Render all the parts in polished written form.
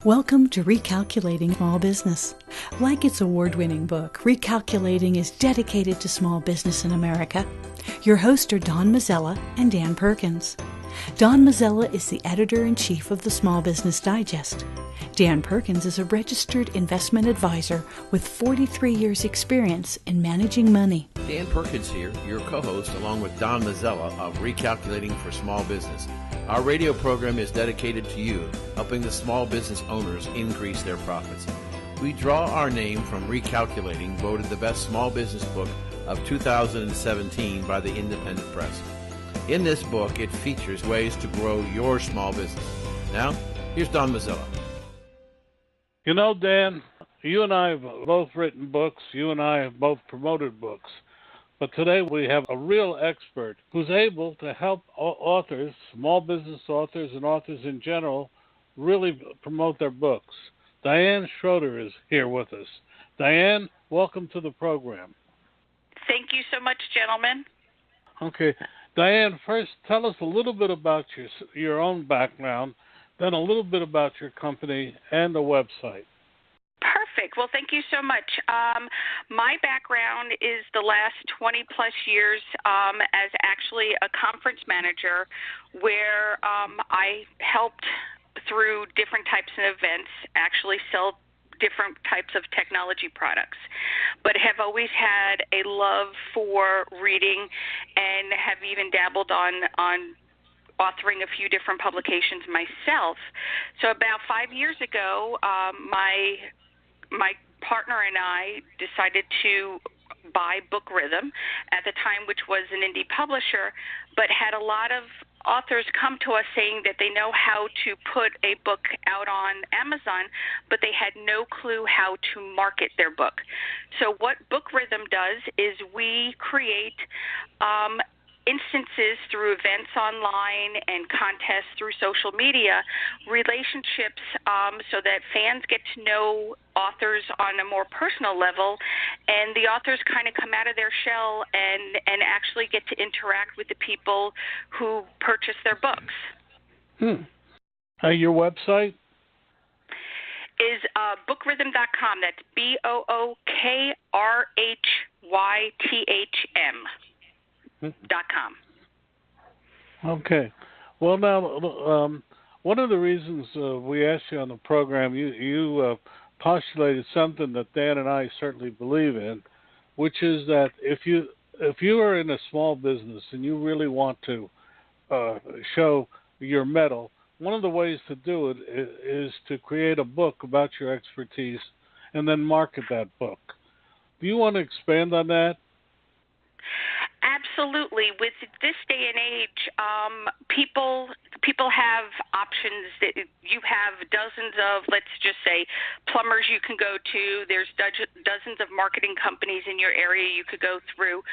Welcome to Recalculating Small Business. Like its award-winning book, Recalculating is dedicated to small business in America. Your hosts are Don Mazzella and Dan Perkins. Don Mazzella is the editor-in-chief of the Small Business Digest. Dan Perkins is a registered investment advisor with 43 years' experience in managing money. Dan Perkins here, your co-host, along with Don Mazzella of Recalculating for Small Business. Our radio program is dedicated to you, helping the small business owners increase their profits. We draw our name from Recalculating, voted the best small business book of 2017 by the Independent Press. In this book, it features ways to grow your small business. Now, here's Don Mazzella. You know, Dan, you and I have both written books. You and I have both promoted books. But today we have a real expert who's able to help authors, small business authors and authors in general, really promote their books. Diane Schroeder is here with us. Diane, welcome to the program. Thank you so much, gentlemen. Okay. Diane, first tell us a little bit about your own background, then a little bit about your company and the website. Perfect. Well, thank you so much. My background is the last 20-plus years as actually a conference manager where I helped through different types of events actually sell different types of technology products, but have always had a love for reading and have even dabbled on authoring a few different publications myself. So about 5 years ago, my partner and I decided to buy Book Rhythm at the time, which was an indie publisher, but had a lot of authors come to us saying that they know how to put a book out on Amazon, but they had no clue how to market their book. So what Book Rhythm does is we create instances through events online and contests through social media, relationships so that fans get to know authors on a more personal level, and the authors kind of come out of their shell and actually get to interact with the people who purchase their books. Your website? Is bookrhythm.com. That's BOOKRHYTHM.com. Okay. Well, now, one of the reasons we asked you on the program, you postulated something that Dan and I certainly believe in, which is that if you are in a small business and you really want to show your mettle, one of the ways to do it is to create a book about your expertise and then market that book. Do you want to expand on that? Absolutely. With this day and age, people have options. That you have dozens of, let's just say, plumbers you can go to. There's dozens of marketing companies in your area you could go through.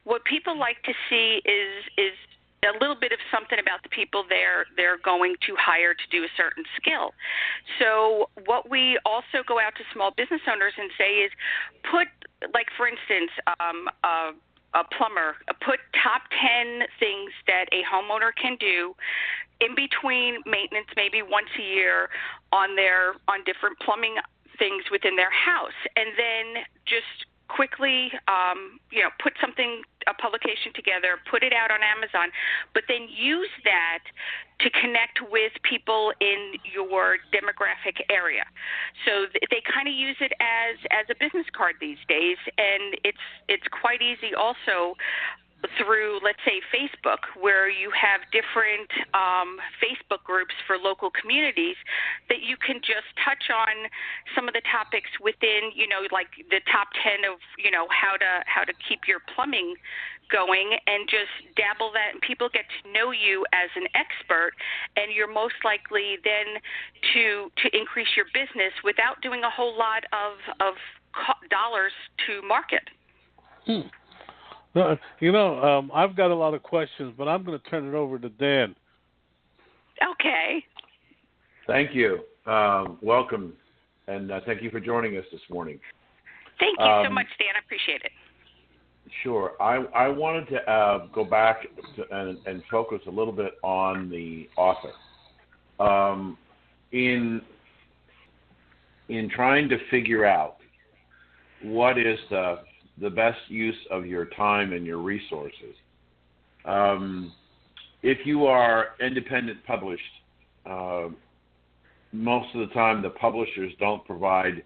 What people like to see is a little bit of something about the people they're going to hire to do a certain skill. So what we also go out to small business owners and say is put, like, for instance, a plumber, put top 10 things that a homeowner can do in between maintenance, maybe once a year, on different plumbing things within their house, and then just quickly, put a publication together, put it out on Amazon, but then use that to connect with people in your demographic area. So they kind of use it as a business card these days, and it's quite easy also through, let's say, Facebook, where you have different Facebook groups for local communities that you can just touch on some of the topics within, like the top 10 of, how to keep your plumbing going, and just dabble that, and people get to know you as an expert, and you're most likely then to increase your business without doing a whole lot of dollars to market. I've got a lot of questions, but I'm going to turn it over to Dan. Okay. Thank you. Welcome, and thank you for joining us this morning. Thank you so much, Dan. I appreciate it. Sure. I wanted to go back and focus a little bit on the author. In in trying to figure out what is the best use of your time and your resources. If you are independent published, most of the time the publishers don't provide,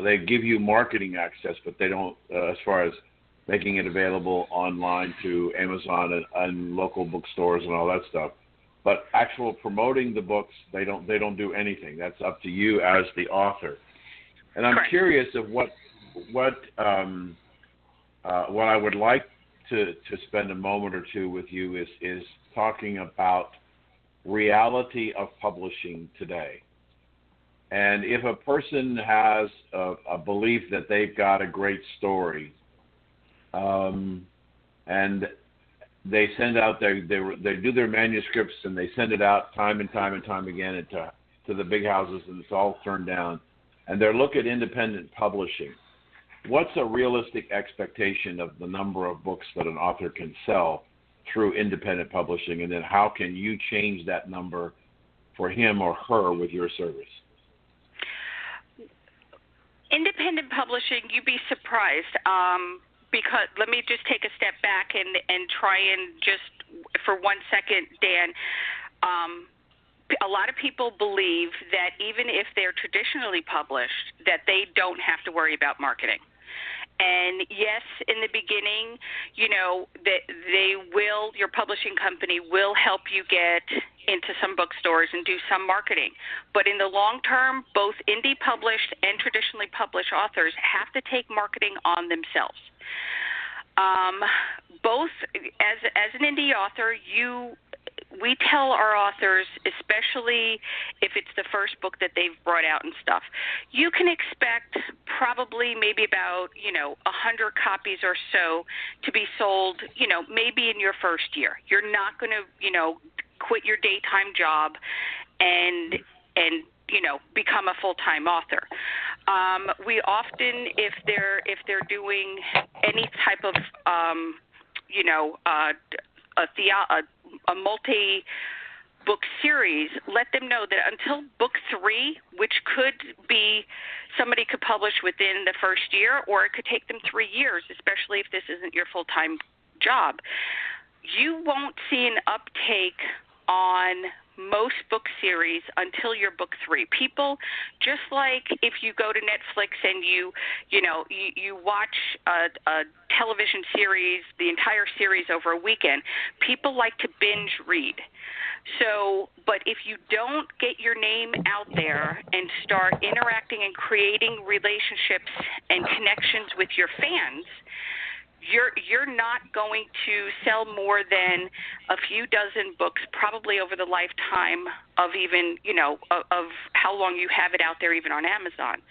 they give you marketing access, but they don't, as far as making it available online to Amazon and local bookstores and all that stuff. But actual promoting the books, they don't do anything. That's up to you as the author. And I'm curious of what I would like to spend a moment or two with you is talking about reality of publishing today. And if a person has a belief that they've got a great story, and they send out they do their manuscripts and they send it out time and time again to the big houses, and it's all turned down, and they look at independent publishing. What's a realistic expectation of the number of books that an author can sell through independent publishing, and then how can you change that number for him or her with your service? Independent publishing, you'd be surprised. Because let me just take a step back and try and just for 1 second, Dan. A lot of people believe that even if they're traditionally published, that they don't have to worry about marketing. And yes, in the beginning, you know, that your publishing company will help you get into some bookstores and do some marketing. But in the long term, both indie published and traditionally published authors have to take marketing on themselves. Both as an indie author, we tell our authors, especially if it's the first book that they've brought out and stuff, you can expect probably maybe about, 100 copies or so to be sold, maybe in your first year. You're not going to, quit your daytime job and become a full-time author. We often, if they're doing any type of, a multi-book series, let them know that until book 3, which could be somebody could publish within the first year, or it could take them 3 years, especially if this isn't your full-time job, you won't see an uptake on most book series until your book 3. People, just like if you go to Netflix and you watch a television series, the entire series over a weekend, people like to binge read. So, but if you don't get your name out there and start interacting and creating relationships and connections with your fans, you're not going to sell more than a few dozen books, probably over the lifetime of even, of how long you have it out there, even on Amazon.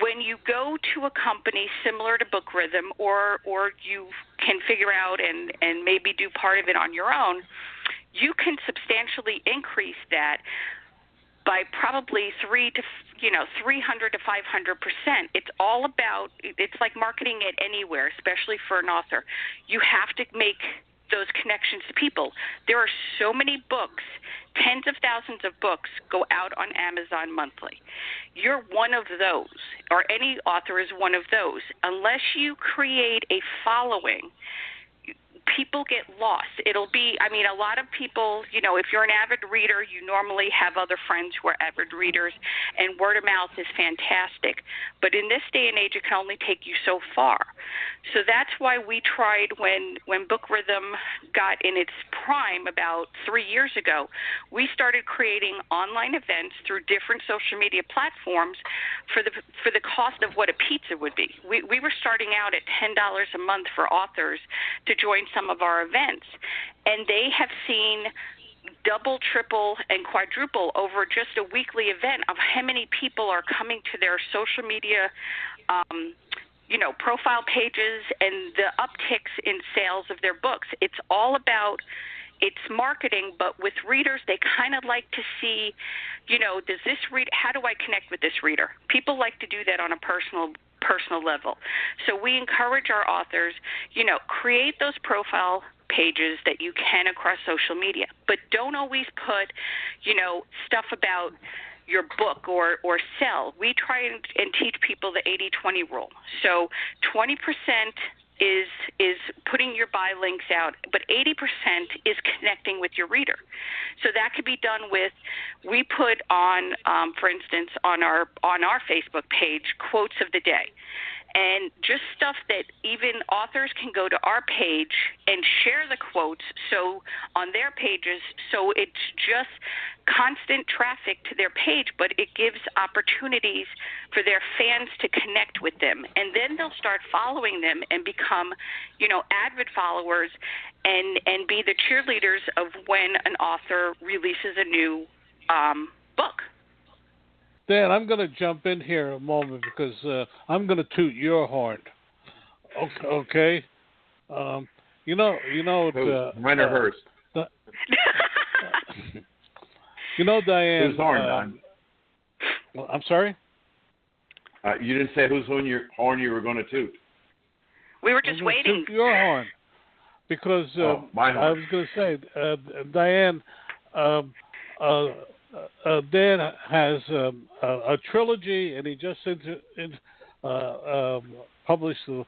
When you go to a company similar to Book Rhythm, or you can figure out and maybe do part of it on your own, you can substantially increase that by probably 300 to 500%. It's all about, it's like marketing it anywhere, especially for an author. You have to make those connections to people. There are so many books, tens of thousands of books go out on Amazon monthly. You're one of those, or any author is one of those. Unless you create a following, people get lost. It'll be, a lot of people, if you're an avid reader, you normally have other friends who are avid readers, and word of mouth is fantastic. But in this day and age, it can only take you so far. So that's why we tried when Book Rhythm got in its prime about 3 years ago, we started creating online events through different social media platforms for the cost of what a pizza would be. We were starting out at $10 a month for authors to join some of our events, and they have seen double, triple, and quadruple over just a weekly event of how many people are coming to their social media profile pages and the upticks in sales of their books. It's all about it's marketing, but with readers, they kind of like to see, does this read? How do I connect with this reader? People like to do that on a personal level. So we encourage our authors, create those profile pages that you can across social media, but don't always put, stuff about your book or sell, we try and teach people the 80-20 rule. So 20% is putting your buy links out, but 80% is connecting with your reader. So that could be done with, we put on, for instance, on our Facebook page, quotes of the day. And just stuff that even authors can go to our page and share the quotes so on their pages, so it's just constant traffic to their page, but it gives opportunities for their fans to connect with them. And then they'll start following them and become, avid followers and be the cheerleaders of when an author releases a new book. Dan, I'm going to jump in here a moment because I'm going to toot your horn. Okay. Mine or hers? Diane. Whose horn, Don? I'm sorry? You didn't say whose horn you were going to toot. We were just waiting. Toot your horn. Because my horn. I was going to say, Diane, Dan has a trilogy, and he just published the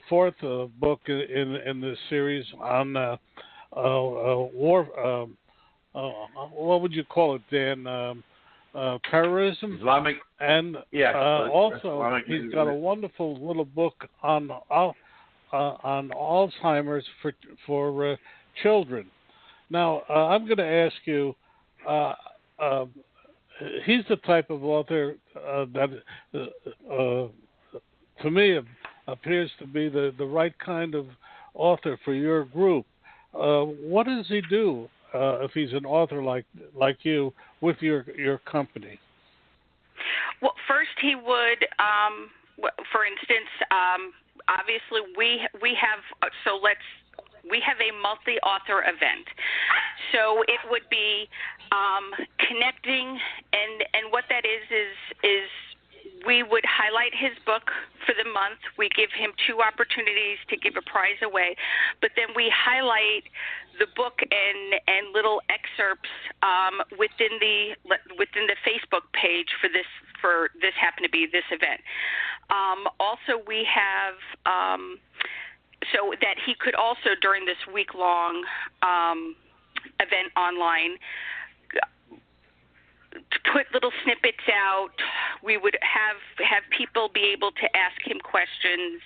fourth book in this series on war. What would you call it, Dan? Terrorism. Islamic. And also, Islamic he's got a wonderful little book on Alzheimer's for children. Now, I'm going to ask you. He's the type of author that, to me, appears to be the right kind of author for your group. What does he do if he's an author like you with your company? Well, first he would, for instance, obviously we have we have a multi-author event. So it would be connecting, and what that is we would highlight his book for the month. We give him 2 opportunities to give a prize away, but then we highlight the book and little excerpts within the Facebook page for this happened to be this event. Also, we have. So that he could also, during this week-long event online, put little snippets out. We would have people be able to ask him questions,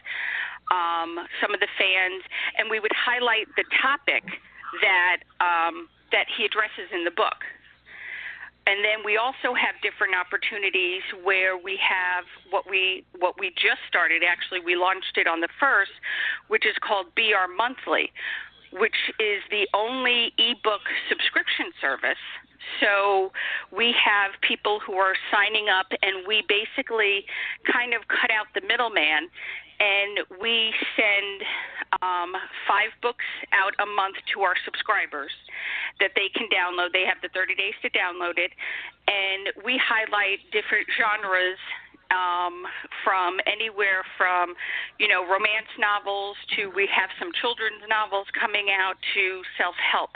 some of the fans, and we would highlight the topic that he addresses in the book. And then we also have different opportunities where we have what we just started. Actually, we launched it on the 1st, which is called BR Monthly, which is the only ebook subscription service. So we have people who are signing up, and we basically kind of cut out the middleman, and we send 5 books out a month to our subscribers that they can download. They have the 30 days to download it, and we highlight different genres from anywhere from, romance novels to we have some children's novels coming out to self-help.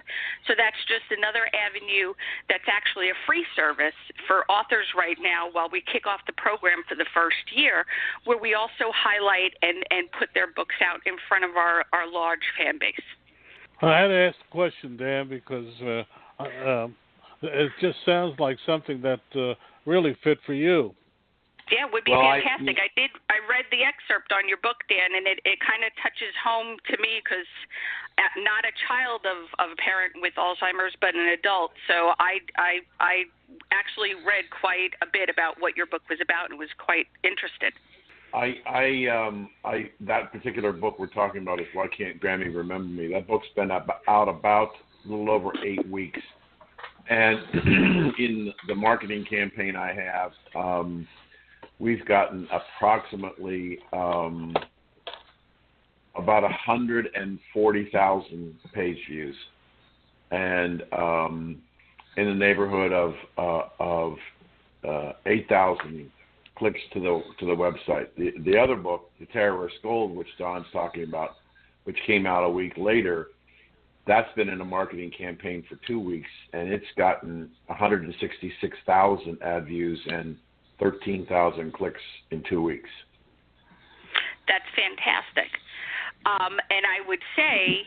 So that's just another avenue that's actually a free service for authors right now while we kick off the program for the first year, where we also highlight and put their books out in front of our large fan base. I had to ask the question, Dan, because it just sounds like something that really fit for you. Yeah, it would be fantastic. I read the excerpt on your book, Dan, and it kind of touches home to me because not a child of a parent with Alzheimer's, but an adult. So I actually read quite a bit about what your book was about and was quite interested. That particular book we're talking about is Why Can't Grammy Remember Me? That book's been out about a little over 8 weeks. And in the marketing campaign I have, we've gotten approximately about 140,000 page views, and in the neighborhood of 8,000 clicks to the website. The other book, The Terrorist Gold, which Don's talking about, which came out a week later, That's been in a marketing campaign for 2 weeks, and it's gotten 166,000 ad views and 13,000 clicks in 2 weeks. That's fantastic. And I would say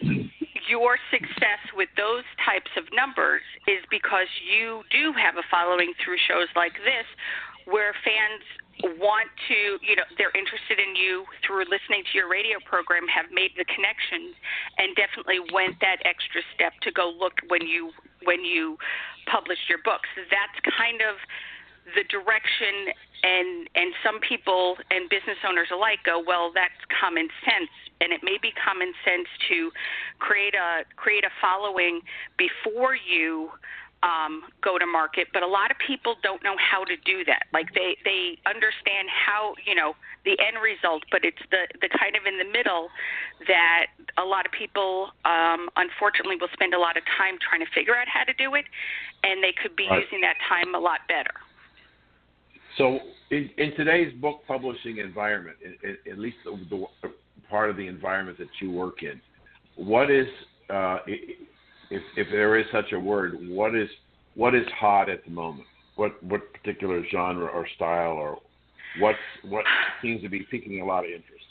your success with those types of numbers is because you do have a following through shows like this where fans want to, they're interested in you through listening to your radio program, have made the connections, and definitely went that extra step to go look when you published your books. That's kind of the direction, and some people and business owners alike go, well, that's common sense, and it may be common sense to create a following before you go to market, but a lot of people don't know how to do that. Like they understand how, the end result, but it's the kind of in the middle that a lot of people, unfortunately, will spend a lot of time trying to figure out how to do it, and they could be using that time a lot better. So in today's book publishing environment, at least the part of the environment that you work in, what is, if there is such a word, what is hot at the moment? What particular genre or style, or what seems to be piquing a lot of interest?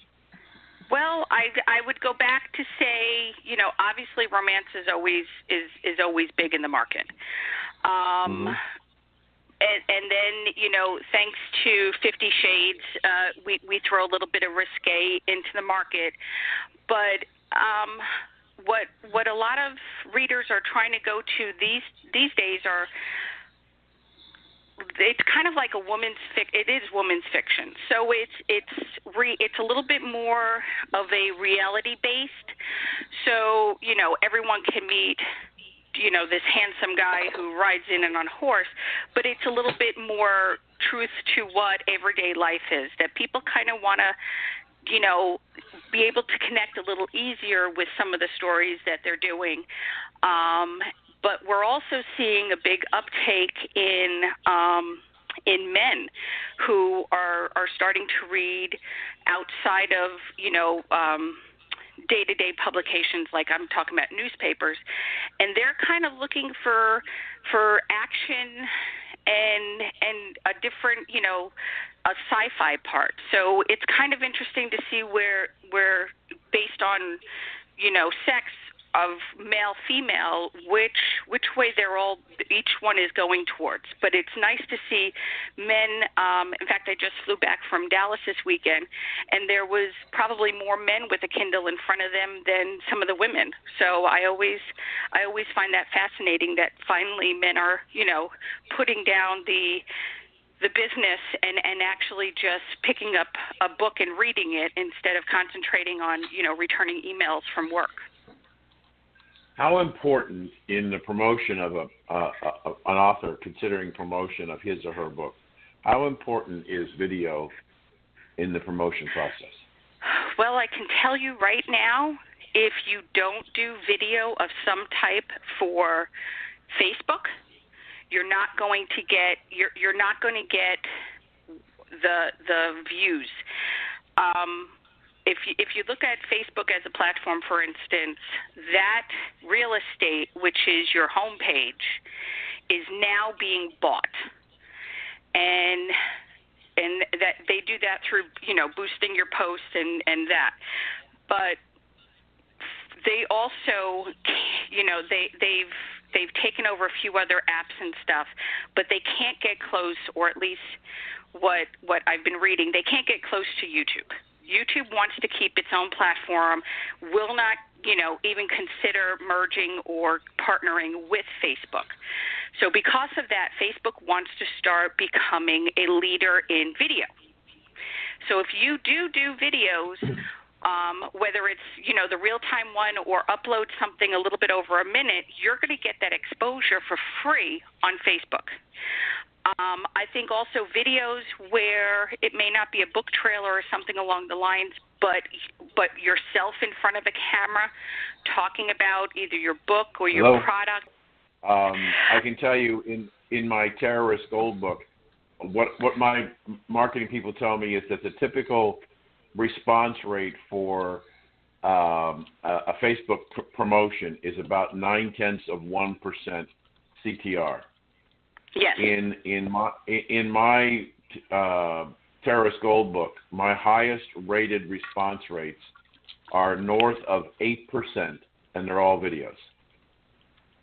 Well, I would go back to say, obviously romance is always big in the market. And then, thanks to 50 Shades, we throw a little bit of risque into the market. But what a lot of readers are trying to go to these days are, it's kind of like it is women's fiction. So it's a little bit more of a reality based. So everyone can meet this handsome guy who rides in and on a horse, but it's a little bit more truth to what everyday life is, that people kind of want to, be able to connect a little easier with some of the stories that they're doing. But we're also seeing a big uptake in men who are starting to read outside of, day-to-day publications, like I'm talking about newspapers, and they're kind of looking for action and a different, a sci-fi part. So it's kind of interesting to see where based on, sex of male, female, which way each one is going towards. But it's nice to see men. In fact, I just flew back from Dallas this weekend, and there was probably more men with a Kindle in front of them than some of the women. So I always find that fascinating that finally men are, putting down the business and actually just picking up a book and reading it instead of concentrating on, returning emails from work. How important in the promotion of an author, considering promotion of his or her book, how important is video in the promotion process? Well, I can tell you right now, if you don't do video of some type for Facebook, you're not going to get the views. If you look at Facebook as a platform, for instance, that real estate, which is your homepage, is now being bought, and that they do that through boosting your posts and that. But they also they've taken over a few other apps and stuff, but they can't get close, or at least what I've been reading, they can't get close to YouTube. YouTube wants to keep its own platform, will not, even consider merging or partnering with Facebook. So because of that, Facebook wants to start becoming a leader in video. So if you do videos, whether it's, the real-time one or upload something a little bit over a minute, you're going to get that exposure for free on Facebook. I think also videos where it may not be a book trailer or something along the lines, but yourself in front of a camera talking about either your book or your product. I can tell you in my Terrorist Gold book, what my marketing people tell me is that the typical response rate for a Facebook promotion is about 0.9% CTR. Yes. In my Terrace Gold book, my highest rated response rates are north of 8%, and they're all videos.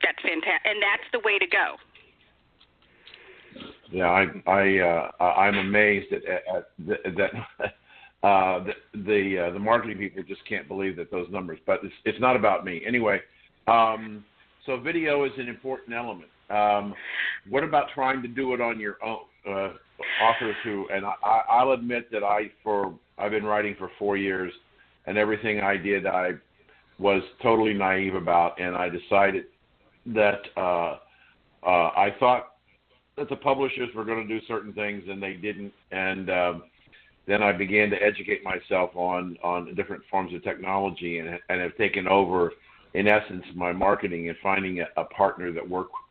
That's fantastic, and that's the way to go. Yeah, I'm amazed at that. The marketing people just can't believe that those numbers. But it's not about me anyway. So video is an important element. What about trying to do it on your own? Authors who, and I'll admit that I've been writing for 4 years, and everything I did I was totally naive about, and I decided that I thought that the publishers were going to do certain things, and they didn't, and then I began to educate myself on different forms of technology, and have taken over, in essence, my marketing and finding a partner that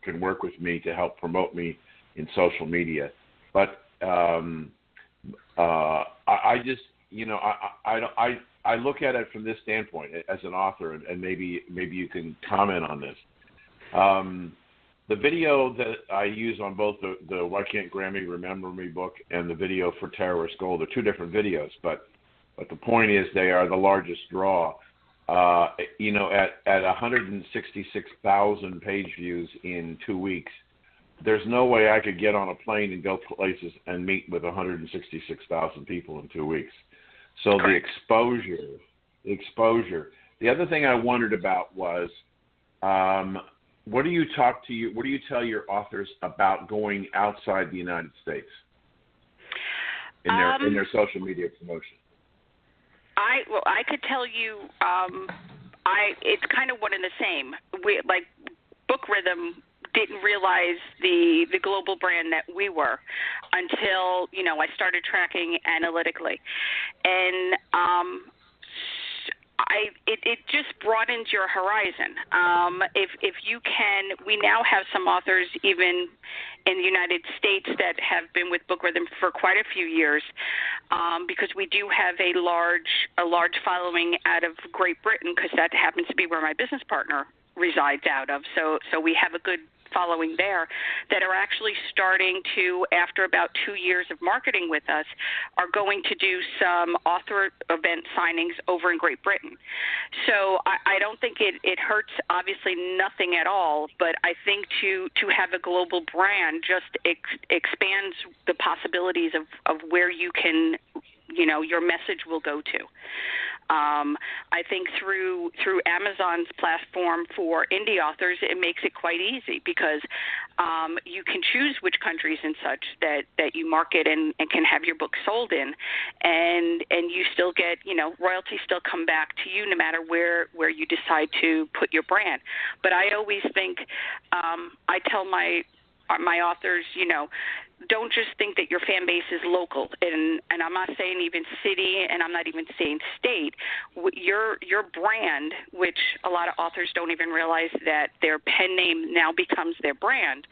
can work with me to help promote me in social media. But I just, I look at it from this standpoint as an author, and maybe you can comment on this. The video that I use on both the Why Can't Grammy Remember Me book and the video for Terrorist Gold are two different videos, but the point is they are the largest draw. At 166,000 page views in 2 weeks, there's no way I could get on a plane and go places and meet with 166,000 people in 2 weeks. So the exposure. The other thing I wondered about was, what do you tell your authors about going outside the United States in their social media promotion? I could tell you, it's kind of one and the same. Book Rhythm didn't realize the global brand that we were until I started tracking analytically, and it just broadens your horizon. If you can, we now have some authors even in the United States that have been with Book Rhythm for quite a few years, because we do have a large following out of Great Britain, because that happens to be where my business partner resides out of. So we have a good following there that are actually starting to, after about 2 years of marketing with us, are going to do some author event signings over in Great Britain. So I don't think it hurts, obviously nothing at all, but I think to have a global brand just expands the possibilities of where you can, your message will go to. I think through Amazon's platform for indie authors, it makes it quite easy, because you can choose which countries and such that you market and can have your book sold in, and you still get, royalties still come back to you no matter where you decide to put your brand. But I always think, I tell my authors, don't just think that your fan base is local, and I'm not saying even city, and I'm not even saying state. Your brand, which a lot of authors don't even realize that their pen name now becomes their brand,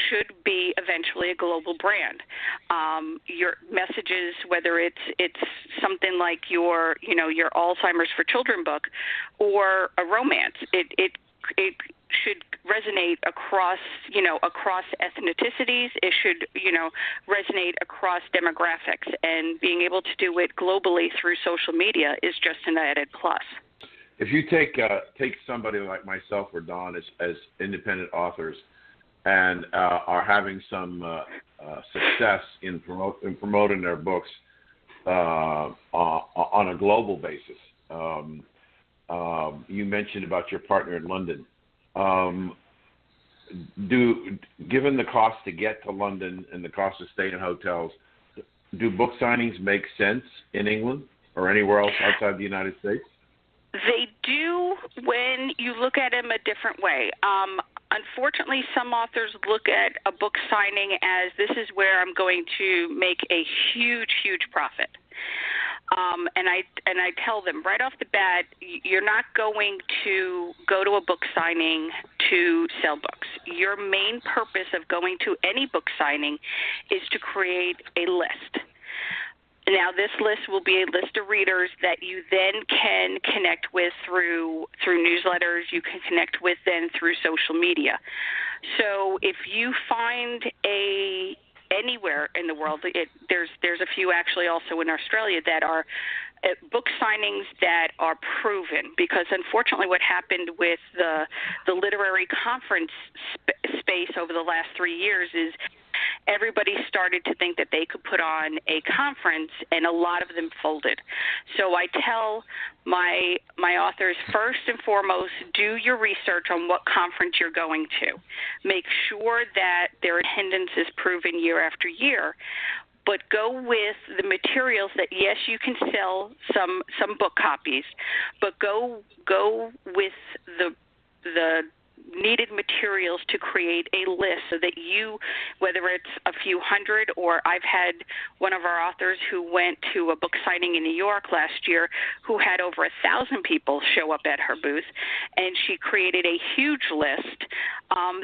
should be eventually a global brand. Your messages, whether it's something like your Alzheimer's for Children book or a romance, it should resonate across ethnicities. It should, resonate across demographics, and being able to do it globally through social media is just an added plus. If you take somebody like myself or Don as independent authors, and are having some success in promoting their books on a global basis, you mentioned about your partner in London. Given the cost to get to London and the cost of staying in hotels, do book signings make sense in England or anywhere else outside the United States? They do when you look at them a different way. Unfortunately, some authors look at a book signing as, this is where I'm going to make a huge, huge profit. And I tell them right off the bat, you're not going to go to a book signing to sell books. Your main purpose of going to any book signing is to create a list. Now, this list will be a list of readers that you then can connect with through newsletters. You can connect with then through social media. So if you find anywhere in the world, there's a few actually also in Australia that are book signings that are proven, because unfortunately what happened with the literary conference space over the last 3 years is everybody started to think that they could put on a conference, and a lot of them folded. So I tell my authors, first and foremost, do your research on what conference you're going to. Make sure that their attendance is proven year after year. But go with the materials that, yes, you can sell some book copies, but go with the needed materials to create a list so that you, whether it's a few hundred, or I've had one of our authors who went to a book signing in New York last year who had over 1,000 people show up at her booth, and she created a huge list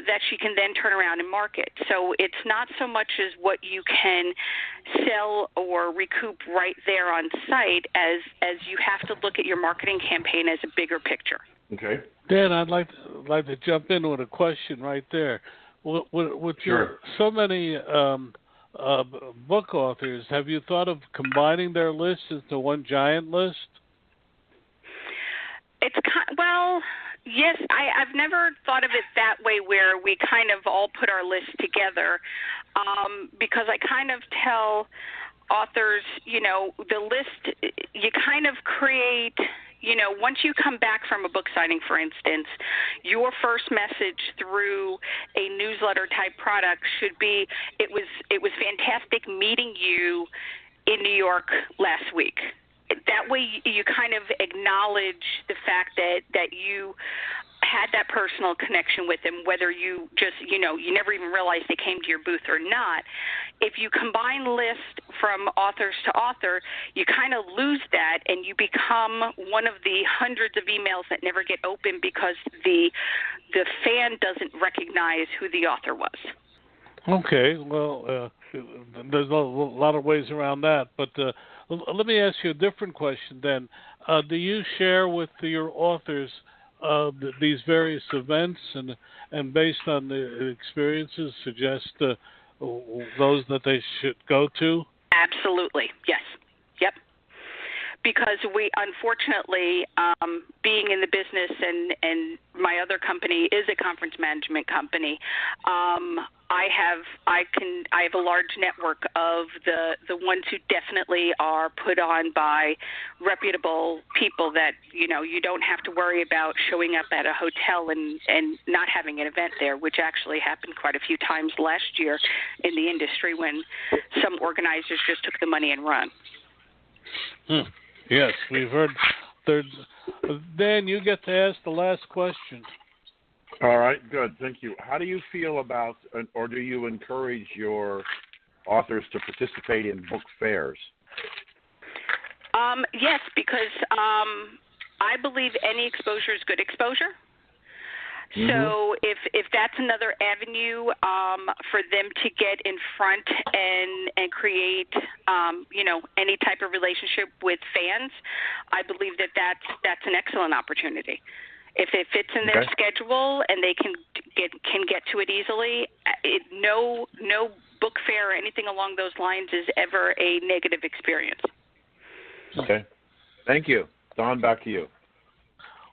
that she can then turn around and market. So it's not so much as what you can sell or recoup right there on site as you have to look at your marketing campaign as a bigger picture. Okay. Dan, I'd like to jump in with a question right there. With Sure. so many book authors, have you thought of combining their lists into one giant list? Well, yes, I've never thought of it that way, where we kind of all put our lists together, because I kind of tell authors, the list, you kind of create, once you come back from a book signing, for instance, your first message through a newsletter type product should be, it was fantastic meeting you in New York last week. That way you kind of acknowledge the fact that you had that personal connection with them, whether you just, you never even realized they came to your booth or not. If you combine lists from authors to author, you kind of lose that, and you become one of the hundreds of emails that never get opened because the fan doesn't recognize who the author was. Okay, well, there's a lot of ways around that, but let me ask you a different question then. Do you share with your authors these various events, and based on the experiences, suggest those that they should go to? Absolutely, yes. Yep. Because we, unfortunately, being in the business, and my other company is a conference management company, I have a large network of the ones who definitely are put on by reputable people that, you don't have to worry about showing up at a hotel and not having an event there, which actually happened quite a few times last year in the industry when some organizers just took the money and run. Yes, we've heard. Dan, you get to ask the last question. All right, good. Thank you. How do you feel about, or do you encourage your authors to participate in book fairs? Yes, because I believe any exposure is good exposure. Mm-hmm. So if that's another avenue for them to get in front and create, any type of relationship with fans, I believe that's an excellent opportunity. If it fits in their schedule and they can get to it easily, no book fair or anything along those lines is ever a negative experience. Okay. Thank you. Don, back to you.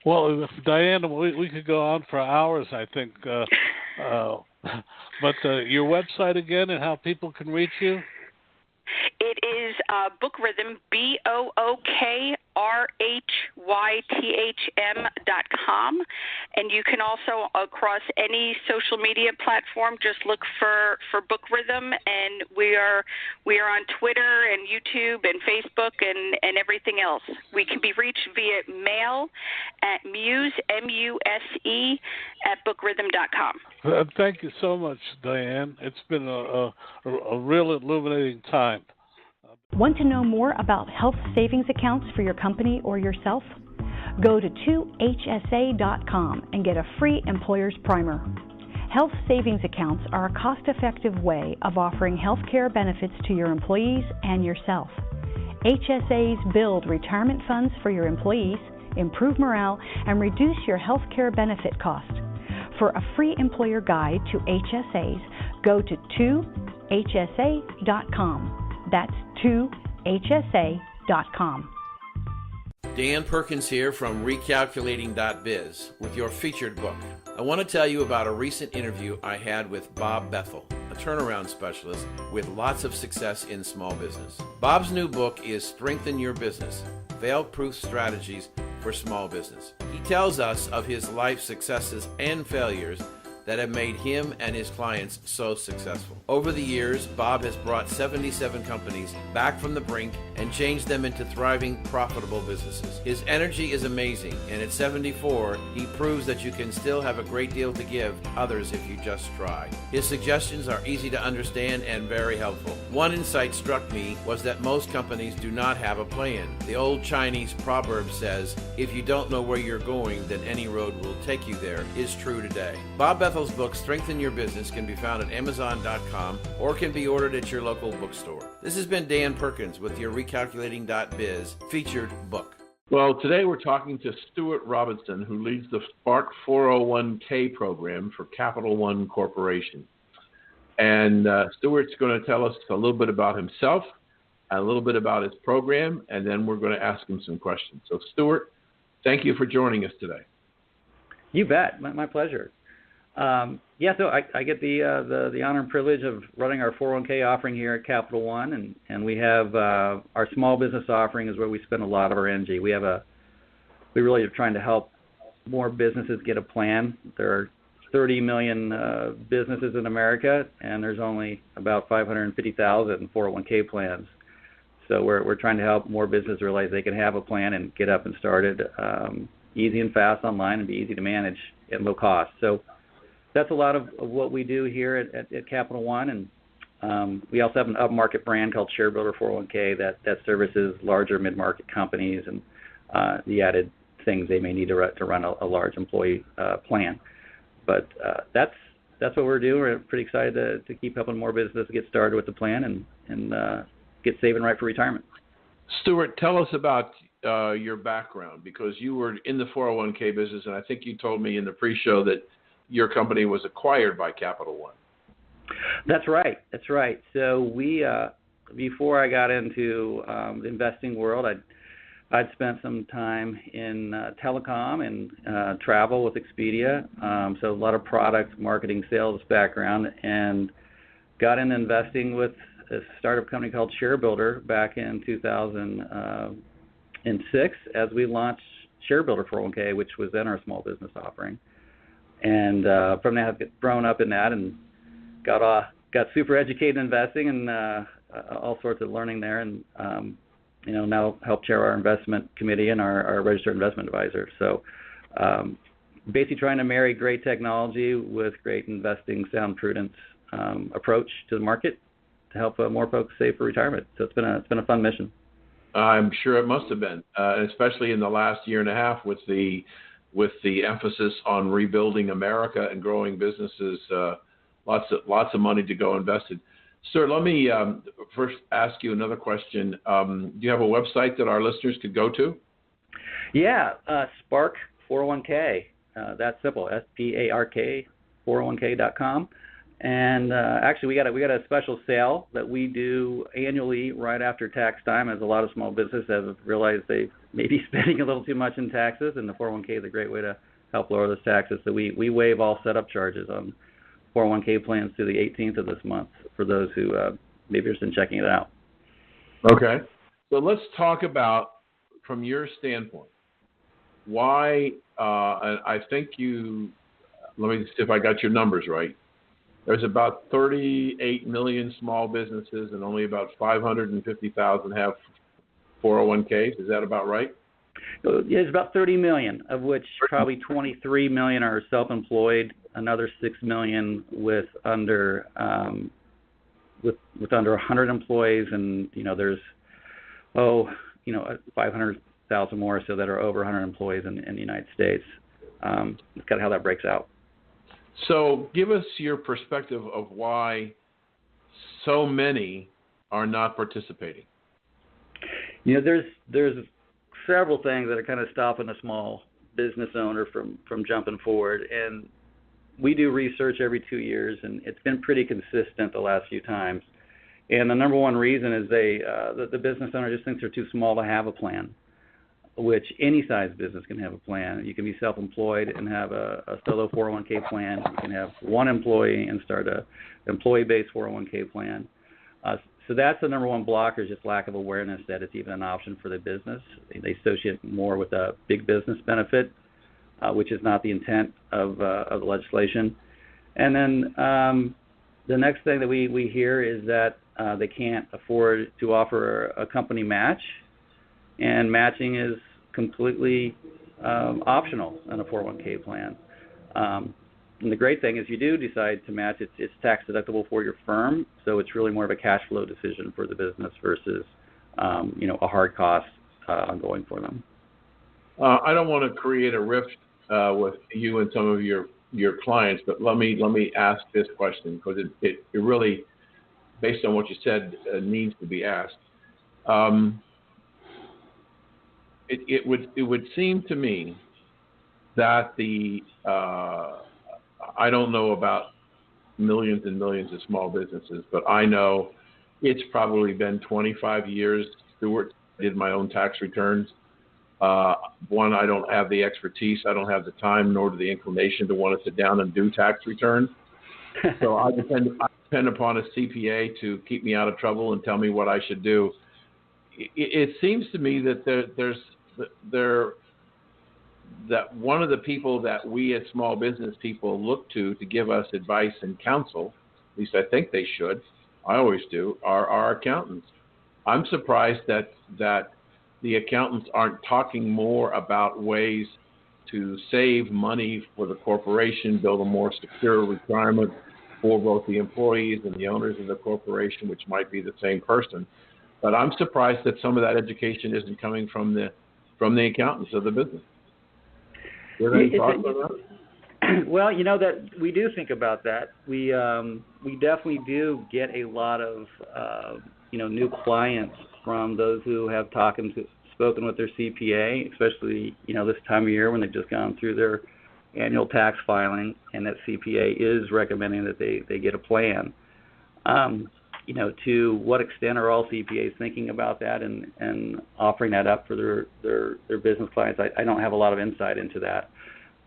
Well, Diane, we could go on for hours, I think. But your website again and how people can reach you? It is Book Rhythm, BOOKRHYTHM.com, and you can also, across any social media platform, just look for Book Rhythm, and we are on Twitter and YouTube and Facebook and everything else. We can be reached via mail at muse, MUSE, at bookrhythm.com. Thank you so much, Diane. It's been a real illuminating time. Want to know more about health savings accounts for your company or yourself? Go to 2hsa.com and get a free employer's primer. Health savings accounts are a cost-effective way of offering health care benefits to your employees and yourself. HSAs build retirement funds for your employees, improve morale, and reduce your health care benefit cost. For a free employer guide to HSAs, go to 2hsa.com. That's 2hsa.com. Dan Perkins here from recalculating.biz with your featured book. I want to tell you about a recent interview I had with Bob Bethel, a turnaround specialist with lots of success in small business. Bob's new book is Strengthen Your Business, Fail-Proof Strategies for Small Business. He tells us of his life successes and failures that have made him and his clients so successful. Over the years, Bob has brought 77 companies back from the brink and changed them into thriving, profitable businesses. His energy is amazing, and at 74, he proves that you can still have a great deal to give others if you just try. His suggestions are easy to understand and very helpful. One insight struck me was that most companies do not have a plan. The old Chinese proverb says, if you don't know where you're going, then any road will take you there, is true today. Bob Bethel's book, Strengthen Your Business, can be found at Amazon.com or can be ordered at your local bookstore. This has been Dan Perkins with your Recalculating.biz featured book. Well, today we're talking to Stuart Robertson, who leads the Spark 401k program for Capital One Corporation. And Stuart's going to tell us a little bit about himself, a little bit about his program, and then we're going to ask him some questions. So, Stuart, thank you for joining us today. You bet. My pleasure. So I get the honor and privilege of running our 401k offering here at Capital One, and we have our small business offering is where we spend a lot of our energy. We really are trying to help more businesses get a plan. There are 30 million businesses in America, and there's only about 550,000 401k plans. So we're trying to help more businesses realize they can have a plan and get up and started easy and fast online and be easy to manage at low cost. So that's a lot of what we do here at Capital One, and we also have an upmarket brand called ShareBuilder 401k that services larger mid-market companies and the added things they may need to run a large employee plan. But that's what we're doing. We're pretty excited to keep helping more businesses get started with the plan and get saving right for retirement. Stuart, tell us about your background, because you were in the 401k business, and I think you told me in the pre-show that your company was acquired by Capital One. That's right. So we, before I got into the investing world, I'd spent some time in telecom and travel with Expedia, so a lot of product marketing, sales background, and got into investing with a startup company called ShareBuilder back in 2006 as we launched ShareBuilder 401k, which was then our small business offering. And from that, I've grown up in that and got super educated in investing and all sorts of learning there, and now help chair our investment committee and our registered investment advisor. So basically trying to marry great technology with great investing, sound prudence approach to the market to help more folks save for retirement. So it's been a fun mission. I'm sure it must have been, especially in the last year and a half with the emphasis on rebuilding America and growing businesses, lots of money to go invested. Sir, let me first ask you another question. Do you have a website that our listeners could go to? Yeah, Spark 401k. That's simple. SPARK 401k.com. And actually, we got a special sale that we do annually right after tax time, as a lot of small businesses have realized they may be spending a little too much in taxes, and the 401k is a great way to help lower those taxes. So we waive all setup charges on 401k plans through the 18th of this month for those who maybe are just checking it out. Okay. So let's talk about, from your standpoint, why, I think let me see if I got your numbers right. There's about 38 million small businesses and only about 550,000 have 401ks. Is that about right? Yeah, it's about 30 million, of which probably 23 million are self-employed, another 6 million with under 100 employees, and there's 500,000 more so that are over 100 employees in the United States. That's kind of how that breaks out. So give us your perspective of why so many are not participating. There's several things that are kind of stopping a small business owner from jumping forward, and we do research every 2 years, and it's been pretty consistent the last few times. And the number one reason is the business owner just thinks they're too small to have a plan, which any size business can have a plan. You can be self-employed and have a solo 401k plan. You can have one employee and start a employee-based 401k plan. So that's the number one blocker, is just lack of awareness that it's even an option for the business. They associate more with a big business benefit, which is not the intent of the legislation. And then the next thing that we hear is that they can't afford to offer a company match, and matching is completely optional in a 401k plan. And the great thing is, you do decide to match, it's tax deductible for your firm, so it's really more of a cash flow decision for the business versus a hard cost ongoing for them. I don't want to create a rift with you and some of your clients, but let me ask this question, because it really, based on what you said, needs to be asked. It would seem to me that I don't know about millions and millions of small businesses, but I know it's probably been 25 years, Stuart, did my own tax returns. One, I don't have the expertise, I don't have the time, nor the inclination to want to sit down and do tax returns. So I depend upon a CPA to keep me out of trouble and tell me what I should do. It seems to me that that one of the people that we as small business people look to give us advice and counsel, at least I think they should, I always do, are our accountants. I'm surprised that the accountants aren't talking more about ways to save money for the corporation, build a more secure retirement for both the employees and the owners of the corporation, which might be the same person. But I'm surprised that some of that education isn't coming from the accountants of the business. Do you have any thoughts on that? Well, that we do think about that. We definitely do get a lot of new clients from those who have spoken with their CPA, especially this time of year when they've just gone through their annual tax filing, and that CPA is recommending that they get a plan. To what extent are all CPAs thinking about that and offering that up for their business clients? I don't have a lot of insight into that,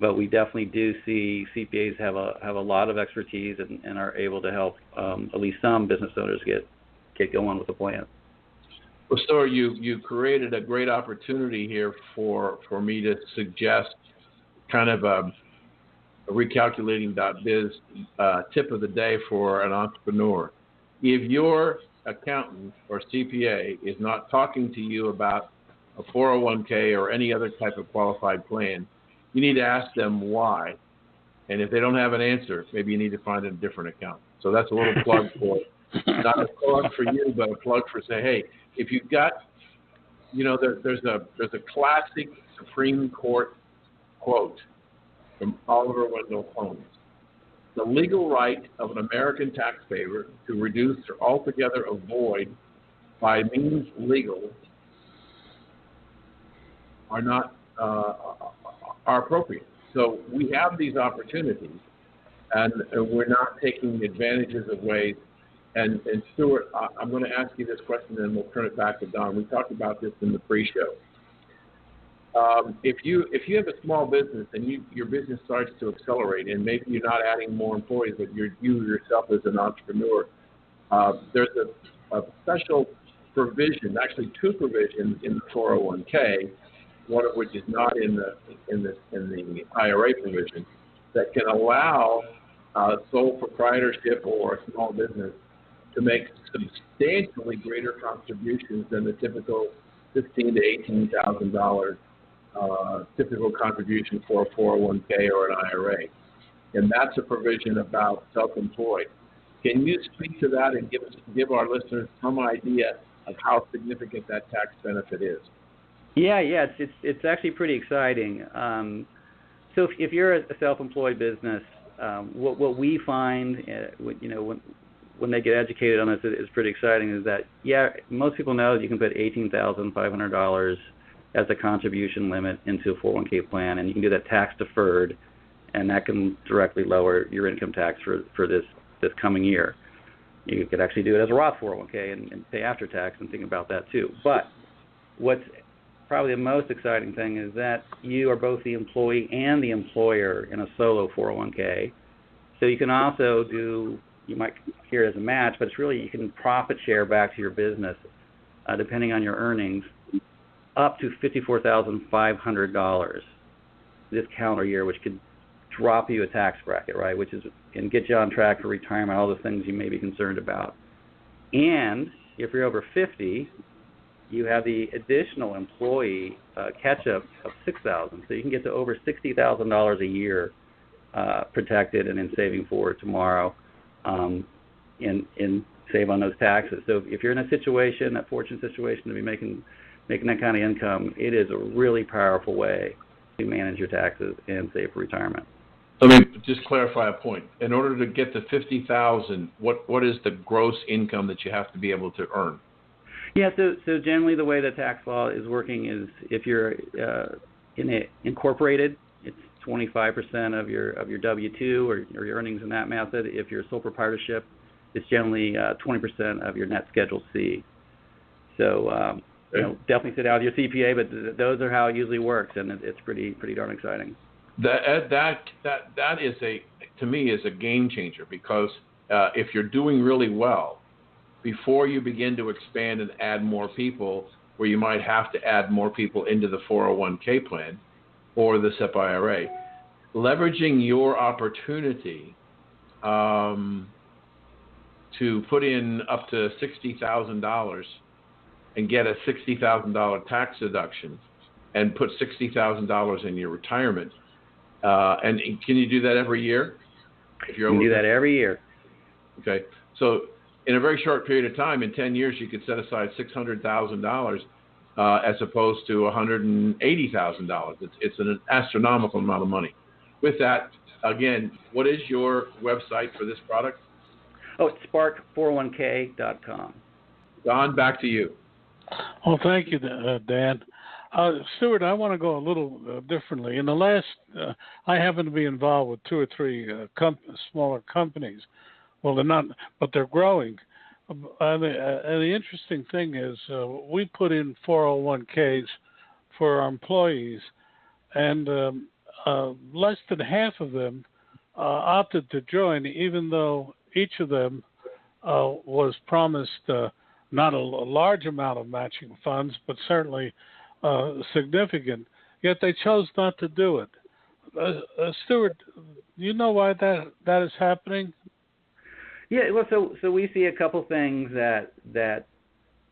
but we definitely do see CPAs have a lot of expertise and are able to help at least some business owners get going with a plan. Well, Stuart, you created a great opportunity here for me to suggest kind of a recalculating.biz tip of the day for an entrepreneur. If your accountant or CPA is not talking to you about a 401k or any other type of qualified plan, you need to ask them why. And if they don't have an answer, maybe you need to find a different accountant. So that's a little plug for, not a plug for you, but a plug for say, hey, if you've got, there's a classic Supreme Court quote from Oliver Wendell Holmes. The legal right of an American taxpayer to reduce or altogether avoid by means legal are appropriate. So we have these opportunities, and we're not taking advantages of ways. And Stuart, I'm going to ask you this question, and we'll turn it back to Don. We talked about this in the pre-show. If you have a small business and your business starts to accelerate, and maybe you're not adding more employees, but you yourself as an entrepreneur, there's a special provision, actually two provisions in the 401k, one of which is not in the IRA provision, that can allow sole proprietorship or a small business to make substantially greater contributions than the typical $15,000 to $18,000 typical contribution for a 401k or an IRA. And that's a provision about self-employed. Can you speak to that and give our listeners some idea of how significant that tax benefit is? Yeah, it's actually pretty exciting. So if you're a self-employed business, what we find, when they get educated on this, it's pretty exciting, is that, most people know that you can put $18,500 as a contribution limit into a 401k plan, and you can do that tax deferred, and that can directly lower your income tax for this coming year. You could actually do it as a Roth 401k and pay after tax and think about that too. But what's probably the most exciting thing is that you are both the employee and the employer in a solo 401k. So you can also do, you might hear it as a match, but it's really, you can profit share back to your business, depending on your earnings, up to $54,500 this calendar year, which could drop you a tax bracket, right, which is, and get you on track for retirement, all the things you may be concerned about. And if you're over 50, you have the additional employee catch-up of $6,000, so you can get to over $60,000 a year protected and in saving for tomorrow, and save on those taxes. So if you're in a situation, that fortunate situation to be making that kind of income, it is a really powerful way to manage your taxes and save for retirement. Let me just clarify a point. In order to get to $50,000, what is the gross income that you have to be able to earn? Yeah, so generally the way the tax law is working is if you're incorporated, it's 25% of your W-2 or your earnings in that method. If you're a sole proprietorship, it's generally 20% of your net Schedule C. So definitely sit down with your CPA, but those are how it usually works, and it's pretty darn exciting. That is to me is a game changer, because if you're doing really well, before you begin to expand and add more people, where you might have to add more people into the 401k plan or the SEP IRA, leveraging your opportunity to put in up to $60,000 and get a $60,000 tax deduction and put $60,000 in your retirement. And can you do that every year? You can do that every year. Okay. So in a very short period of time, in 10 years, you could set aside $600,000 as opposed to $180,000. It's an astronomical amount of money. With that, again, what is your website for this product? Oh, it's spark401k.com. Don, back to you. Well, thank you, Dan. Stuart, I want to go a little differently. In the last, I happen to be involved with 2 or 3 smaller companies. Well, they're not, but they're growing. And the interesting thing is we put in 401ks for our employees, and less than half of them opted to join, even though each of them was promised not a large amount of matching funds, but certainly significant, yet they chose not to do it. Stuart, do you know why that is happening? Yeah, well, so we see a couple things that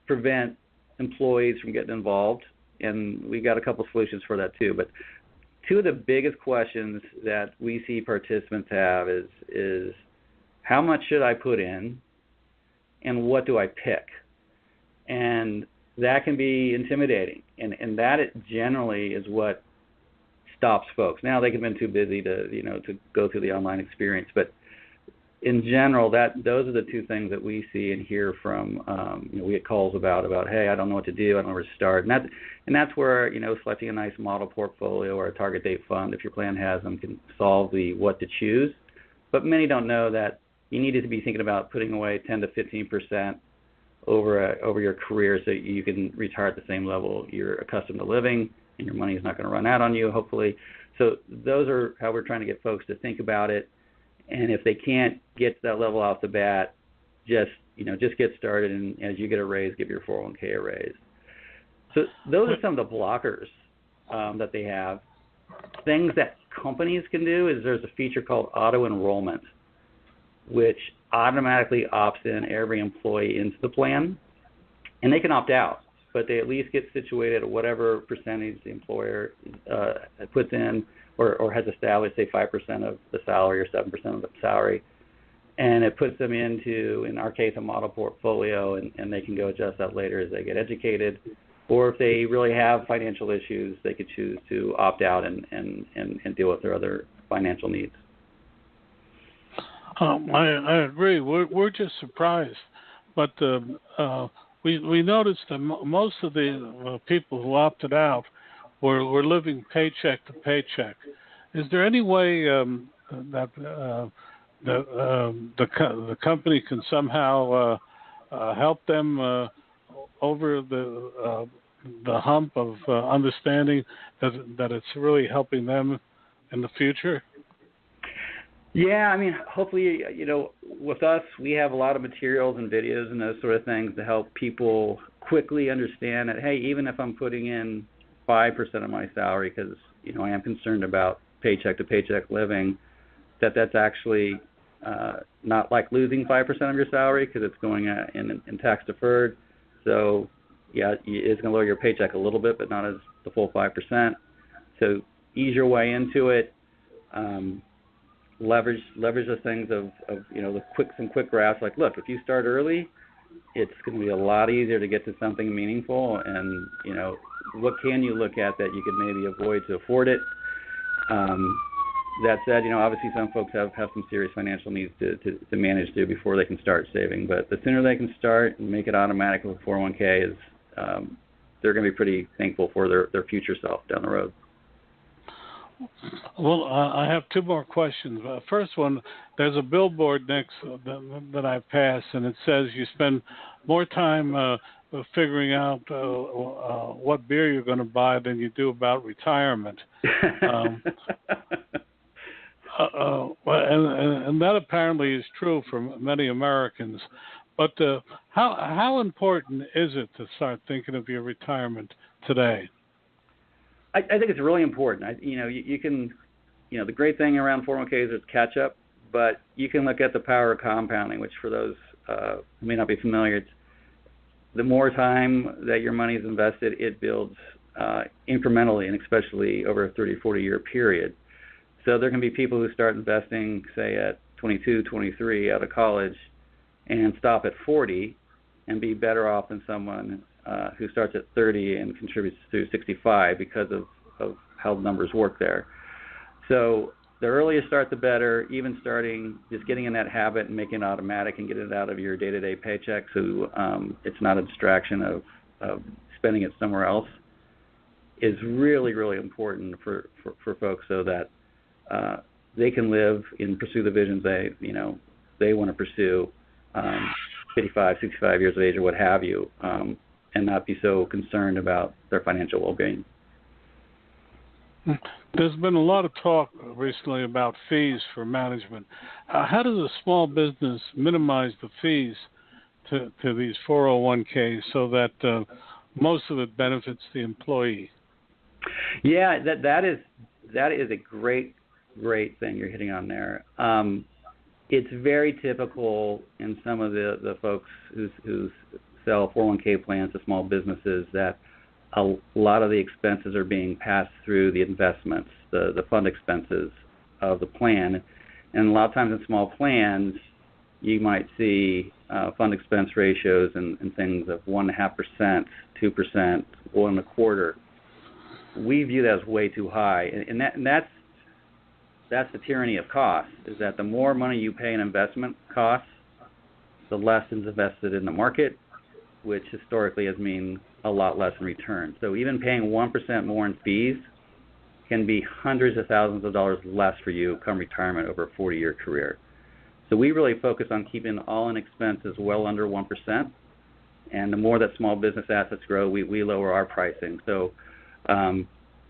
prevent employees from getting involved, and we got a couple solutions for that too. But 2 of the biggest questions that we see participants have is how much should I put in, and what do I pick? And that can be intimidating, and that generally is what stops folks. Now they can have been too busy to go through the online experience, but in general, those are the 2 things that we see and hear from. We get calls about hey, I don't know what to do, I don't know where to start, and that's where selecting a nice model portfolio or a target date fund, if your plan has them, can solve the what to choose. But many don't know that you need to be thinking about putting away 10 to 15% over your career, so you can retire at the same level you're accustomed to living, and your money is not going to run out on you, hopefully. So those are how we're trying to get folks to think about it. And if they can't get to that level off the bat, just get started, and as you get a raise, give your 401k a raise. So those are some of the blockers that they have. Things that companies can do is there's a feature called auto enrollment, which automatically opts in every employee into the plan, and they can opt out, but they at least get situated at whatever percentage the employer puts in or has established, say 5% of the salary or 7% of the salary, and it puts them into, in our case, a model portfolio, and they can go adjust that later as they get educated. Or if they really have financial issues, they could choose to opt out and deal with their other financial needs. I agree. We're just surprised, but we noticed that most of the people who opted out were living paycheck to paycheck. Is there any way that the company can somehow help them over the hump of understanding that it's really helping them in the future? Yeah, I mean, hopefully, with us, we have a lot of materials and videos and those sort of things to help people quickly understand that, hey, even if I'm putting in 5% of my salary, because, I am concerned about paycheck to paycheck living, that's actually not like losing 5% of your salary, because it's going in tax deferred. So, yeah, it's going to lower your paycheck a little bit, but not as the full 5%. So ease your way into it. Leverage the things of the quick graphs. Like, look, if you start early, it's going to be a lot easier to get to something meaningful. And what can you look at that you could maybe avoid to afford it? That said, obviously some folks have some serious financial needs to manage through before they can start saving. But the sooner they can start and make it automatic with 401k is they're going to be pretty thankful for their future self down the road. Well, I have two more questions. First one, there's a billboard next that I pass, and it says you spend more time figuring out what beer you're going to buy than you do about retirement. And that apparently is true for many Americans. But how important is it to start thinking of your retirement today? I think it's really important. You can, the great thing around 401ks is catch up, but you can look at the power of compounding, which for those who may not be familiar, it's the more time that your money is invested, it builds incrementally, and especially over a 30, 40-year period. So there can be people who start investing, say, at 22, 23 out of college and stop at 40 and be better off than someone who starts at 30 and contributes through 65 because of how the numbers work there. So the earlier you start, the better. Even starting, just getting in that habit and making it automatic and getting it out of your day-to-day paycheck, so it's not a distraction of spending it somewhere else, is really, really important for folks, so that they can live and pursue the visions they want to pursue, 55, 65 years of age or what have you, and not be so concerned about their financial well-being. There's been a lot of talk recently about fees for management. How does a small business minimize the fees to these 401ks so that most of it benefits the employee? Yeah, that is a great thing you're hitting on there. It's very typical in some of the folks who sell 401k plans to small businesses that a lot of the expenses are being passed through the investments, the fund expenses of the plan. And a lot of times in small plans, you might see fund expense ratios and things of 1.5%, 2%, 1.25%. We view that as way too high, and that's the tyranny of cost, is that the more money you pay in investment costs, the less is invested in the market, which historically has mean a lot less in return. So even paying 1% more in fees can be hundreds of thousands of dollars less for you come retirement over a 40-year career. So we really focus on keeping all-in expenses well under 1%, and the more that small business assets grow, we lower our pricing. So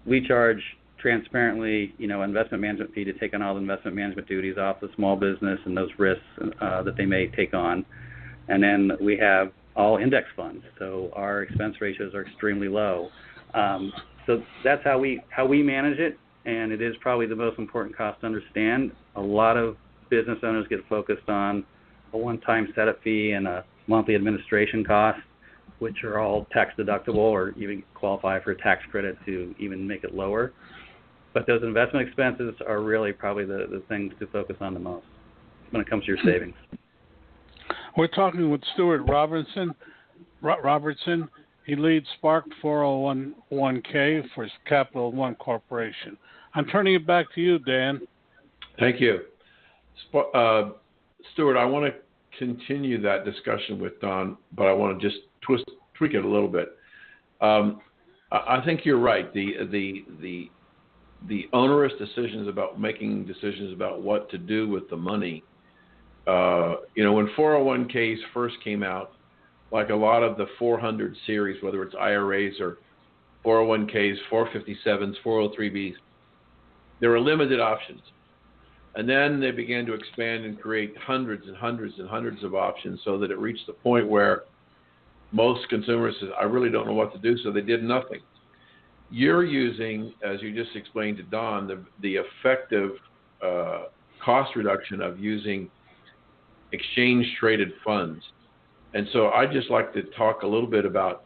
we charge transparently, investment management fee to take on all the investment management duties off the small business and those risks that they may take on. And then we have all index funds, so our expense ratios are extremely low. So that's how we manage it, and it is probably the most important cost to understand. A lot of business owners get focused on a one-time setup fee and a monthly administration cost, which are all tax deductible or even qualify for a tax credit to even make it lower. But those investment expenses are really probably the things to focus on the most when it comes to your savings. We're talking with Stuart Robertson. He leads Spark 401k for Capital One Corporation. I'm turning it back to you, Dan. Thank you. Stuart, I want to continue that discussion with Don, but I want to just tweak it a little bit. I think you're right. The onerous decisions about making decisions about what to do with the money. When 401ks first came out, like a lot of the 400 series, whether it's IRAs or 401ks, 457s, 403bs, there were limited options. And then they began to expand and create hundreds and hundreds and hundreds of options so that it reached the point where most consumers said, I really don't know what to do, so they did nothing. You're using, as you just explained to Don, the effective cost reduction of using exchange-traded funds. And so I'd just like to talk a little bit about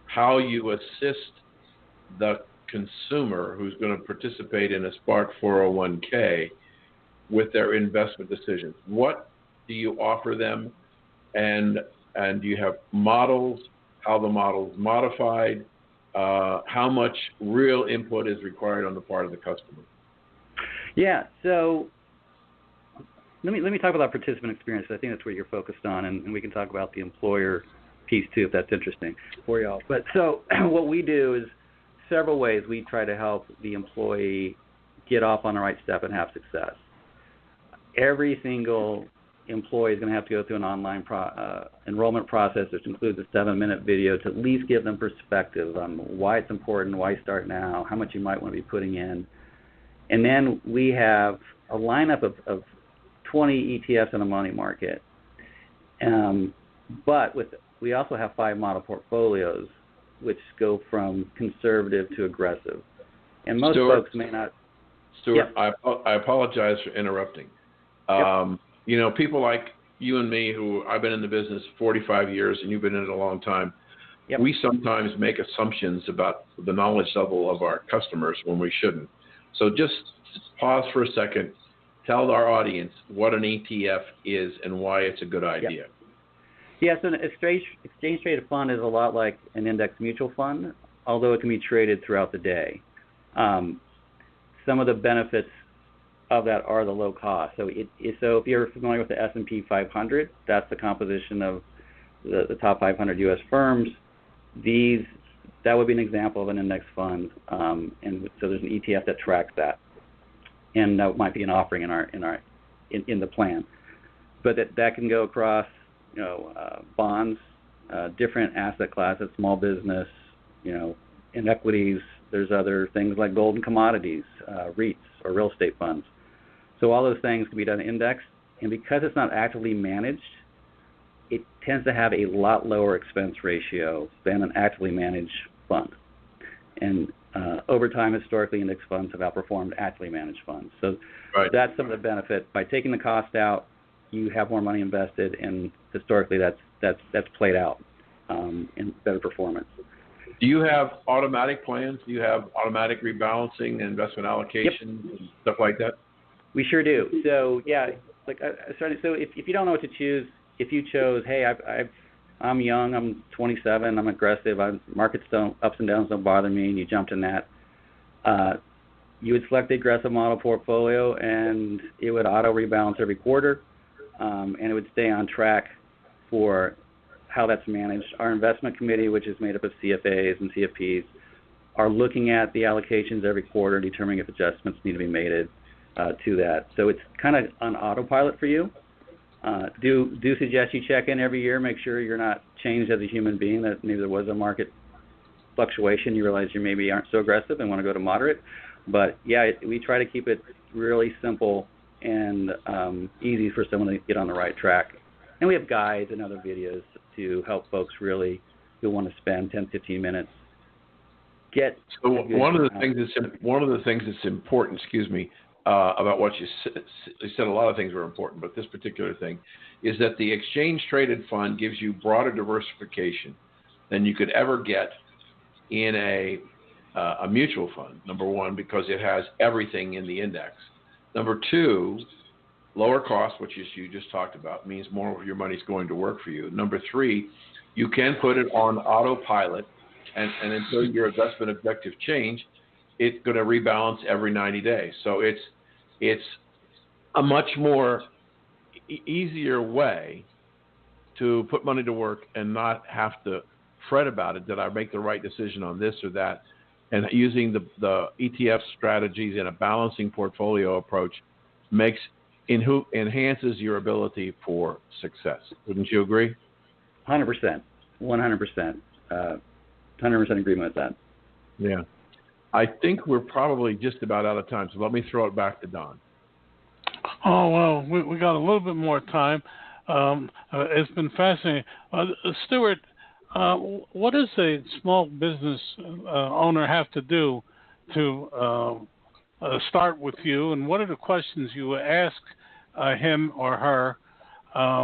how you assist the consumer who's going to participate in a Spark 401k with their investment decisions. What do you offer them, and do you have models, how the model's modified, how much real input is required on the part of the customer? Yeah, so let me talk about participant experience. I think that's what you're focused on, and we can talk about the employer piece too if that's interesting for y'all. But so what we do is several ways we try to help the employee get off on the right step and have success. Every single employee is going to have to go through an online enrollment process, which includes a 7-minute video to at least give them perspective on why it's important, why start now, how much you might want to be putting in. And then we have a lineup of 20 ETFs in the money market. But we also have 5 model portfolios, which go from conservative to aggressive. And most folks may not. Stuart, yeah. I apologize for interrupting. People like you and me, who I've been in the business 45 years and you've been in it a long time, we sometimes make assumptions about the knowledge level of our customers when we shouldn't. So just pause for a second, tell our audience what an ETF is and why it's a good idea. So an exchange-traded fund is a lot like an index mutual fund, although it can be traded throughout the day. Some of the benefits of that are the low cost. So if you're familiar with the S&P 500, that's the composition of the top 500 U.S. firms. That would be an example of an index fund, and so there's an ETF that tracks that, and that might be an offering in the plan. But that can go across, bonds, different asset classes, small business, in equities. There's other things like gold and commodities, REITs or real estate funds. So all those things can be done indexed, and because it's not actively managed, it tends to have a lot lower expense ratio than an actively managed fund. And over time, historically, index funds have outperformed actively managed funds. So that's some of the benefit. By taking the cost out, you have more money invested, and historically, that's played out in better performance. Do you have automatic plans? Do you have automatic rebalancing and investment allocation and stuff like that? We sure do. So so if you don't know what to choose, if you chose, hey, I'm young, I'm 27, I'm aggressive, markets ups and downs don't bother me, and you jumped in that, you would select the aggressive model portfolio, and it would auto rebalance every quarter, and it would stay on track for how that's managed. Our investment committee, which is made up of CFAs and CFPs, are looking at the allocations every quarter, determining if adjustments need to be made to that. So it's kind of on autopilot for you. Do suggest you check in every year, make sure you're not changed as a human being, that maybe there was a market fluctuation, you realize you maybe aren't so aggressive and want to go to moderate. But we try to keep it really simple and easy for someone to get on the right track. And we have guides and other videos to help folks really who want to spend 10, 15 minutes. One of the things that's important, about what you said, a lot of things were important, but this particular thing is that the exchange-traded fund gives you broader diversification than you could ever get in a mutual fund, number one, because it has everything in the index. Number two, lower cost, which you just talked about, means more of your money's going to work for you. Number three, you can put it on autopilot, and until your investment objectives change, it's going to rebalance every 90 days. So it's a much more easier way to put money to work and not have to fret about it. Did I make the right decision on this or that? And using the ETF strategies in a balancing portfolio approach enhances your ability for success. Wouldn't you agree? 100%. 100%. 100% agreement with that. Yeah. I think we're probably just about out of time, so let me throw it back to Don. Oh, well, we got a little bit more time. It's been fascinating. Stuart, what does a small business owner have to do to start with you, and what are the questions you ask him or her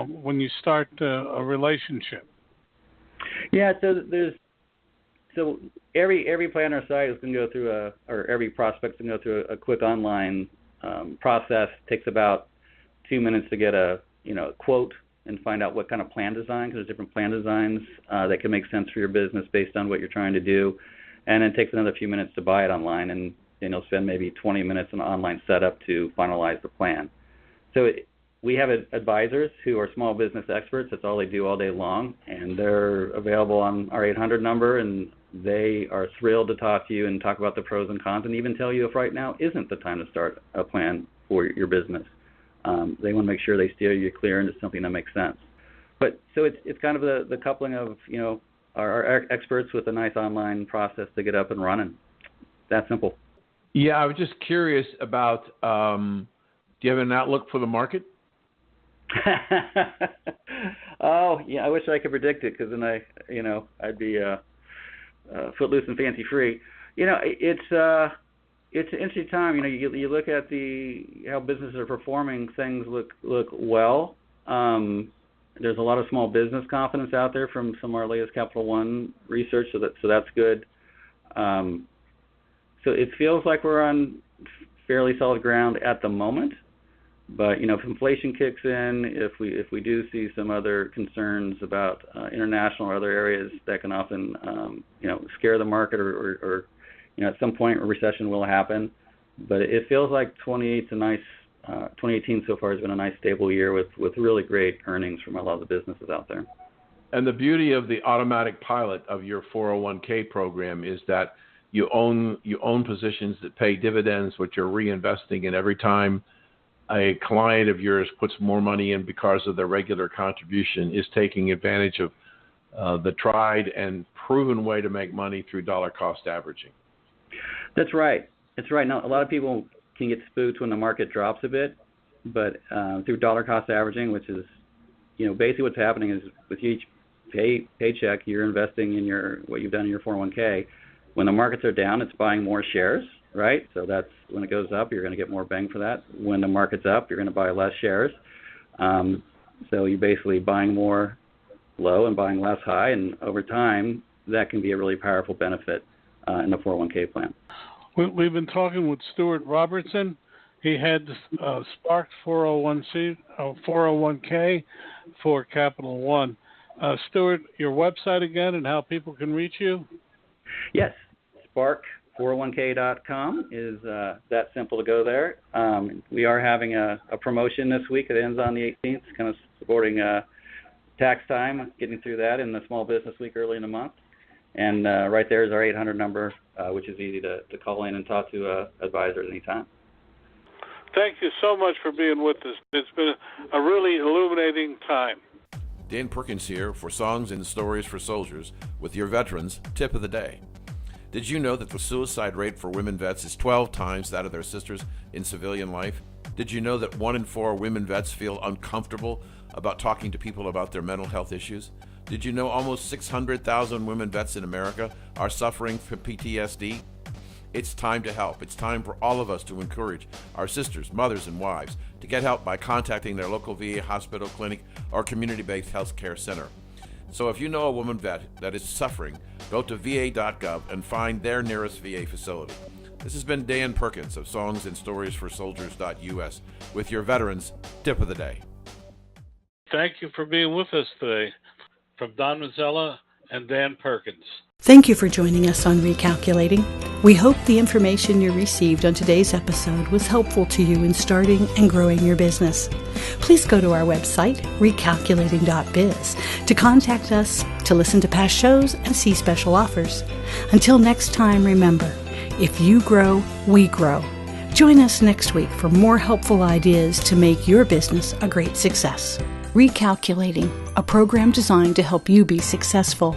when you start a relationship? Yeah, so every plan on our site is going to go through or every prospect is going to go through a quick online process. Takes about 2 minutes to get a quote and find out what kind of plan design, because there's different plan designs that can make sense for your business based on what you're trying to do. And it takes another few minutes to buy it online, and you'll spend maybe 20 minutes in online setup to finalize the plan. So we have advisors who are small business experts. That's all they do all day long, and they're available on our 800 number, and they are thrilled to talk to you and talk about the pros and cons and even tell you if right now isn't the time to start a plan for your business. They want to make sure they steer you clear into something that makes sense. But so it's kind of the coupling of our experts with a nice online process to get up and running. That simple. Yeah, I was just curious about. Do you have an outlook for the market? Oh yeah, I wish I could predict it, because then I'd be footloose and fancy free. It's an interesting time. You look at how businesses are performing. Things look well. There's a lot of small business confidence out there from some of our latest Capital One research, so that's good. So it feels like we're on fairly solid ground at the moment. But if inflation kicks in, if we do see some other concerns about international or other areas, that can often scare the market, or at some point a recession will happen. But it feels like 2018 so far has been a nice stable year with really great earnings from a lot of the businesses out there. And the beauty of the automatic pilot of your 401k program is that you own positions that pay dividends, which you're reinvesting in every time a client of yours puts more money in because of their regular contribution, is taking advantage of the tried and proven way to make money through dollar cost averaging. That's right. Now, a lot of people can get spooked when the market drops a bit, but through dollar cost averaging, which is, basically what's happening is with each paycheck, you're investing in what you've done in your 401k. When the markets are down, it's buying more shares, right? So that's when it goes up, you're going to get more bang for that. When the market's up, you're going to buy less shares. So you're basically buying more low and buying less high, and over time, that can be a really powerful benefit in the 401k plan. We've been talking with Stuart Robertson. He had Spark 401k for Capital One. Stuart, your website again and how people can reach you? Yes, spark401k.com is that simple to go there. We are having a promotion this week. It ends on the 18th, kind of supporting tax time, getting through that in the small business week early in the month. And right there is our 800 number, which is easy to call in and talk to advisors anytime. Thank you so much for being with us. It's been a really illuminating time. Dan Perkins here for Songs and Stories for Soldiers with your Veterans Tip of the Day. Did you know that the suicide rate for women vets is 12 times that of their sisters in civilian life? Did you know that 1 in 4 women vets feel uncomfortable about talking to people about their mental health issues? Did you know almost 600,000 women vets in America are suffering from PTSD? It's time to help. It's time for all of us to encourage our sisters, mothers, and wives to get help by contacting their local VA hospital, clinic, or community-based health care center. So if you know a woman vet that is suffering, go to va.gov and find their nearest VA facility. This has been Dan Perkins of Songs and Stories for Soldiers.us with your Veterans Tip of the Day. Thank you for being with us today. From Don Mazzella and Dan Perkins. Thank you for joining us on Recalculating. We hope the information you received on today's episode was helpful to you in starting and growing your business. Please go to our website, recalculating.biz, to contact us, to listen to past shows, and see special offers. Until next time, remember, if you grow, we grow. Join us next week for more helpful ideas to make your business a great success. Recalculating, a program designed to help you be successful.